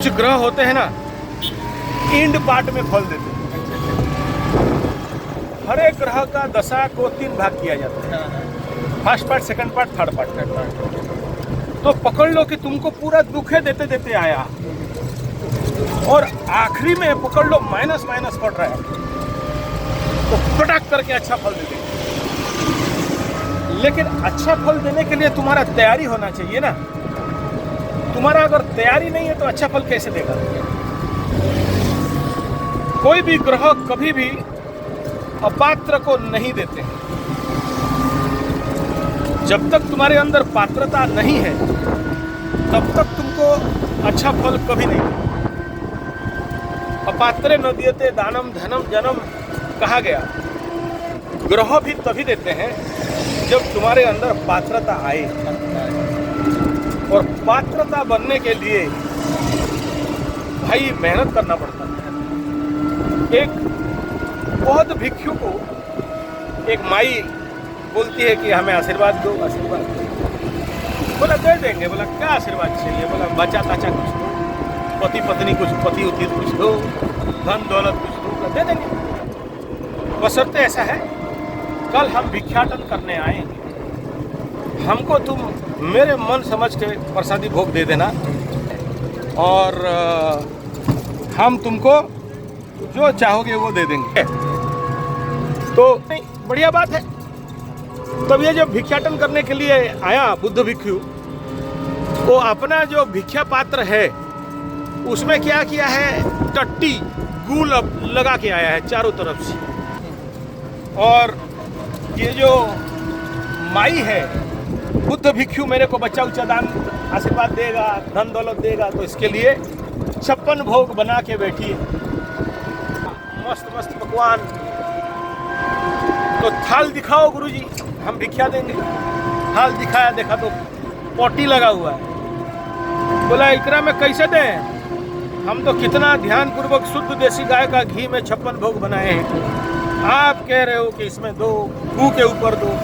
कुछ ग्रह होते हैं ना, इंड पार्ट में फल देते हैं। हर एक ग्रह का दशा को 3 भाग किया जाता है, first part, second part, third part. तो पकड़ लो कि तुमको पूरा दुखे देते देते आया और आखिरी में पकड़ लो माइनस माइनस पड़ रहा है, तो पटक करके अच्छा फल दे देगा। लेकिन अच्छा फल देने के लिए तुम्हारा तैयारी होना चाहिए ना। तुम्हारा अगर तैयारी नहीं है तो अच्छा फल कैसे देगा? कोई भी ग्रह कभी भी अपात्र को नहीं देते हैं। जब तक तुम्हारे अंदर पात्रता नहीं है तब तक तुमको अच्छा फल कभी नहीं देगा। अपात्रे न दीयते दानम धनम जनम कहा गया। ग्रह भी तभी देते हैं जब तुम्हारे अंदर पात्रता आए, और पात्रता बनने के लिए भाई मेहनत करना पड़ता है। एक बहुत भिक्षु को एक माई बोलती है कि हमें आशीर्वाद दो, आशीर्वाद दो। बोला दे देंगे। बोला क्या आशीर्वाद चाहिए? बोला बच्चा ताचा कुछ दो, पति पत्नी कुछ, पति उति कुछ दो, धन दौलत कुछ दो। बोला दे देंगे। बशर्ते ऐसा है, कल हम भिक्षाटन करने आएंगे, हमको तुम मेरे मन समझ के प्रसादी भोग दे देना, और हम तुमको जो चाहोगे वो दे देंगे। तो नहीं, बढ़िया बात है। तब ये जो भिक्षाटन करने के लिए आया बुद्ध भिक्षु, वो अपना जो भिक्षा पात्र है उसमें क्या किया है, टट्टी गूल लगा के आया है चारों तरफ से। और ये जो माई है, बुद्ध भिक्षु मेरे को बच्चा उच्चा दान आशीर्वाद देगा, धन दौलत देगा, तो इसके लिए 56 भोग बना के बैठी है, मस्त मस्त पकवान। तो थाल दिखाओ गुरुजी, हम भिक्षा देंगे। थाल दिखाया, देखा तो पोटी लगा हुआ है। बोला इकरा में कैसे दें? हम तो कितना ध्यान पूर्वक शुद्ध देसी गाय का घी में 56 भोग बनाए हैं, आप कह रहे हो कि इसमें दो, मुंह के ऊपर दो।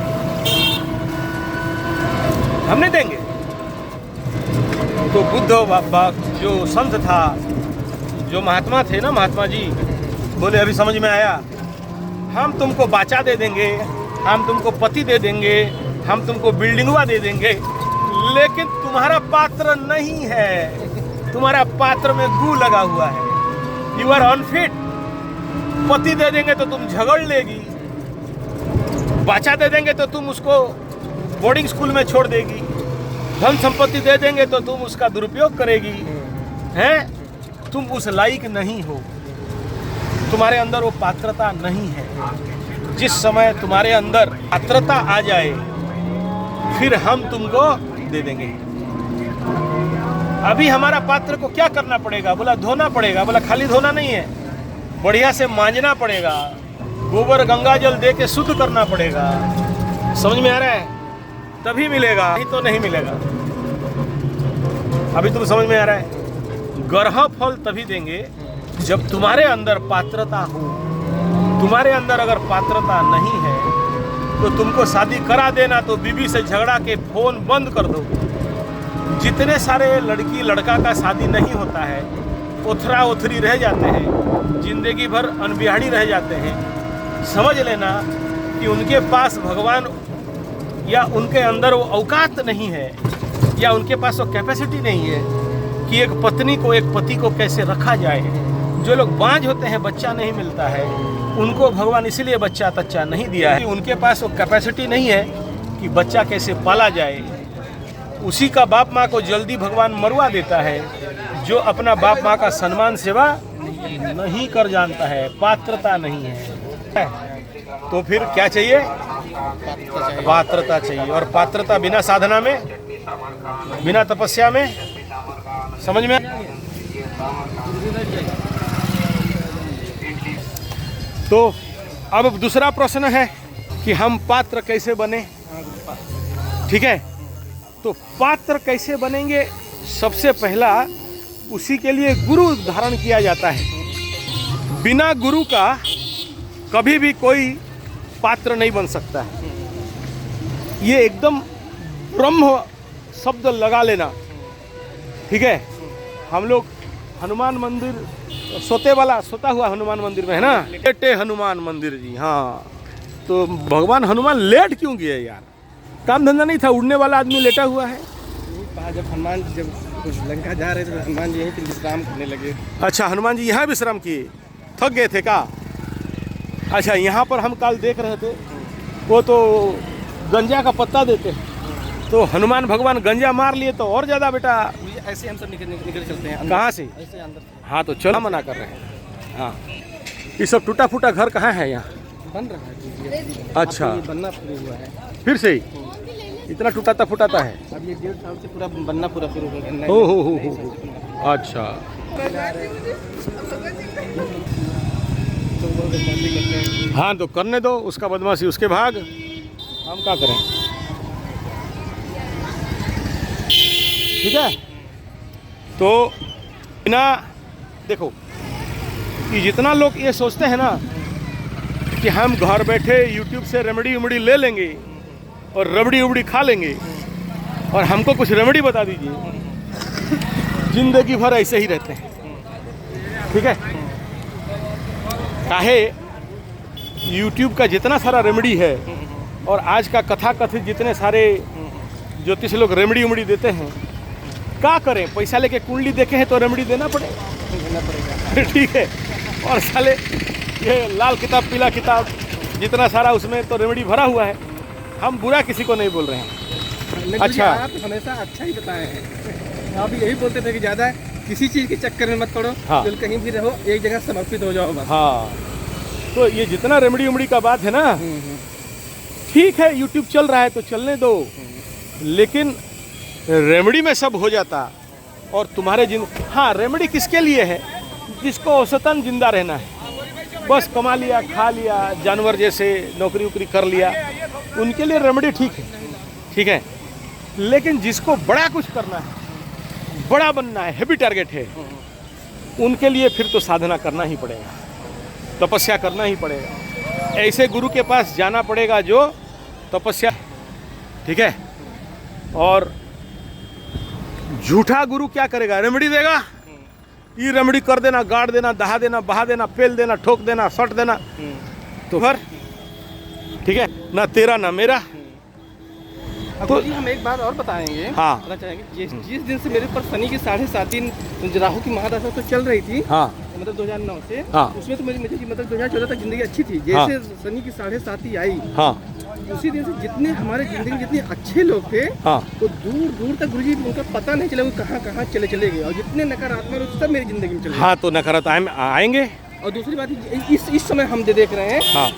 हम नहीं देंगे। तो बुद्ध बाबा जो संत था, जो महात्मा थे ना, महात्मा जी बोले अभी समझ में आया, हम तुमको बाचा दे देंगे, हम तुमको पति दे देंगे, हम तुमको बिल्डिंगवा दे देंगे, लेकिन तुम्हारा पात्र नहीं है। तुम्हारा पात्र में गू लगा हुआ है, यू आर अनफिट। पति दे देंगे तो तुम झगड़ लेगी, बाचा दे देंगे तो तुम उसको बोर्डिंग स्कूल में छोड़ देगी, धन संपत्ति दे देंगे तो तुम उसका दुरुपयोग करेगी, हैं? तुम उस लायक नहीं हो, तुम्हारे अंदर वो पात्रता नहीं है। जिस समय तुम्हारे अंदर पात्रता आ जाए फिर हम तुमको दे देंगे। अभी हमारा पात्र को क्या करना पड़ेगा? बोला धोना पड़ेगा। बोला खाली धोना नहीं है, बढ़िया से मांजना पड़ेगा, गोबर गंगा जल दे के शुद्ध करना पड़ेगा। समझ में आ रहा है? तभी मिलेगा, नहीं तो नहीं मिलेगा। अभी तुम समझ में आ रहा है? ग्रह फल तभी देंगे जब तुम्हारे अंदर पात्रता हो। तुम्हारे अंदर अगर पात्रता नहीं है तो तुमको शादी करा देना तो बीवी से झगड़ा के फोन बंद कर दो। जितने सारे लड़की लड़का का शादी नहीं होता है, ओथरा ओथरी रह जाते हैं, जिंदगी भर अनबिहाड़ी रह जाते हैं, समझ लेना कि उनके पास भगवान या उनके अंदर वो औकात नहीं है, या उनके पास वो कैपेसिटी नहीं है कि एक पत्नी को, एक पति को कैसे रखा जाए। जो लोग बांझ होते हैं, बच्चा नहीं मिलता है, उनको भगवान इसलिए बच्चा तच्चा नहीं दिया है कि उनके पास वो कैपेसिटी नहीं है कि बच्चा कैसे पाला जाए। उसी का बाप माँ को जल्दी भगवान मरवा देता है जो अपना बाप माँ का सम्मान सेवा नहीं कर जानता है, पात्रता नहीं है। तो फिर क्या चाहिए? पात्रता चाहिए। और पात्रता बिना साधना में, बिना तपस्या में, समझ में? तो अब दूसरा प्रश्न है कि हम पात्र कैसे बने। ठीक है, तो पात्र कैसे बनेंगे? सबसे पहला उसी के लिए गुरु धारण किया जाता है। बिना गुरु का कभी भी कोई पात्र नहीं बन सकता है। ये एकदम ब्रह्म शब्द लगा लेना, ठीक है? हम लोग हनुमान मंदिर सोता हुआ हनुमान मंदिर में है ना, लेटे हनुमान मंदिर जी। हाँ, तो भगवान हनुमान लेट क्यों गए यार? काम धंधा नहीं था, उड़ने वाला आदमी लेटा हुआ है। जब हनुमान जी जब लंका जा रहे थे तो हनुमान जी यहीं पे विश्राम करने लगे। अच्छा, हनुमान जी यहाँ विश्राम किए, थक गए थे का? अच्छा, यहाँ पर हम कल देख रहे थे, वो तो गंजा का पत्ता देते हैं, तो हनुमान भगवान गंजा मार लिए तो और ज़्यादा बेटा ऐसे हम सब निकल चलते हैं। कहाँ से? ऐसे अंदर। हाँ, तो चलो मना कर रहे हैं। हाँ, ये सब टूटा फूटा घर कहाँ है? यहाँ बन रहा है। अच्छा, बनना शुरू हुआ है फिर से ही इतना टूटाता फुटाता है? अब ये 1.5 साल से पूरा बनना पूरा शुरू हो गया। हो। अच्छा, हाँ तो करने दो उसका बदमाशी, उसके भाग, हम क्या करें? ठीक है, तो बिना देखो कि जितना लोग ये सोचते हैं ना कि हम घर बैठे YouTube से रेमेडी उमड़ी ले लेंगे और रबड़ी उबड़ी खा लेंगे और हमको कुछ रेमेडी बता दीजिए, जिंदगी भर ऐसे ही रहते हैं। ठीक है, काहे YouTube का जितना सारा रेमेडी है और आज का कथा कथित जितने सारे ज्योतिष लोग रेमेडी उमड़ी देते हैं, क्या करें? पैसा लेके कुंडली देखे हैं तो रेमेडी देना पड़ेगा। ठीक है, और साले ये लाल किताब पीला किताब जितना सारा उसमें तो रेमेडी भरा हुआ है। हम बुरा किसी को नहीं बोल रहे हैं। अच्छा, आप हमेशा अच्छा ही बताए हैं। आप यही बोलते थे कि ज़्यादा किसी चीज़ के चक्कर में मत पड़ो। हाँ। कहीं भी रहो, एक जगह समर्पित हो जाओ बस। हाँ, तो ये जितना रेमेडी उमड़ी का बात है ना, ठीक है, YouTube चल रहा है तो चलने दो, लेकिन रेमेडी में सब हो जाता और तुम्हारे हाँ, रेमेडी किसके लिए है? जिसको औसतन जिंदा रहना है, बस कमा लिया, खा लिया, जानवर जैसे नौकरी वोकरी कर लिया, उनके लिए रेमेडी ठीक है। ठीक है, लेकिन जिसको बड़ा कुछ करना है, बड़ा बनना है, हैवी टारगेट है, उनके लिए फिर तो साधना करना ही पड़ेगा, तपस्या करना ही पड़ेगा। ऐसे गुरु के पास जाना पड़ेगा जो तपस्या, ठीक है। और झूठा गुरु क्या करेगा? रेमेडी देगा, ये रेमेडी कर देना, गाड़ देना, दहा देना, बहा देना, पेल देना, ठोक देना, सट देना, तो फिर ठीक है ना, तेरा ना मेरा। तो हम एक बात और बताएंगे। हाँ, बताना चाहेंगे, जिस दिन से मेरे पर शनि की 7.5 राहु की महादशा तो चल रही थी। हाँ, मतलब 2009 से। हाँ, उसमें तो मुझे मतलब 2014 तक जिंदगी अच्छी थी। जैसे हाँ, शनि की 7.5 आई। हाँ, उसी दिन से जितने हमारे जिंदगी में जितने अच्छे लोग थे, हाँ, तो दूर दूर तक गुरुजी उनका पता नहीं चला वो कहाँ कहाँ चले गए, और जितने नकारात्मक लोग सब मेरी जिंदगी में चले। हाँ, तो नकारात्मक आएंगे। और दूसरी बात इस समय हम देख रहे हैं। हाँ,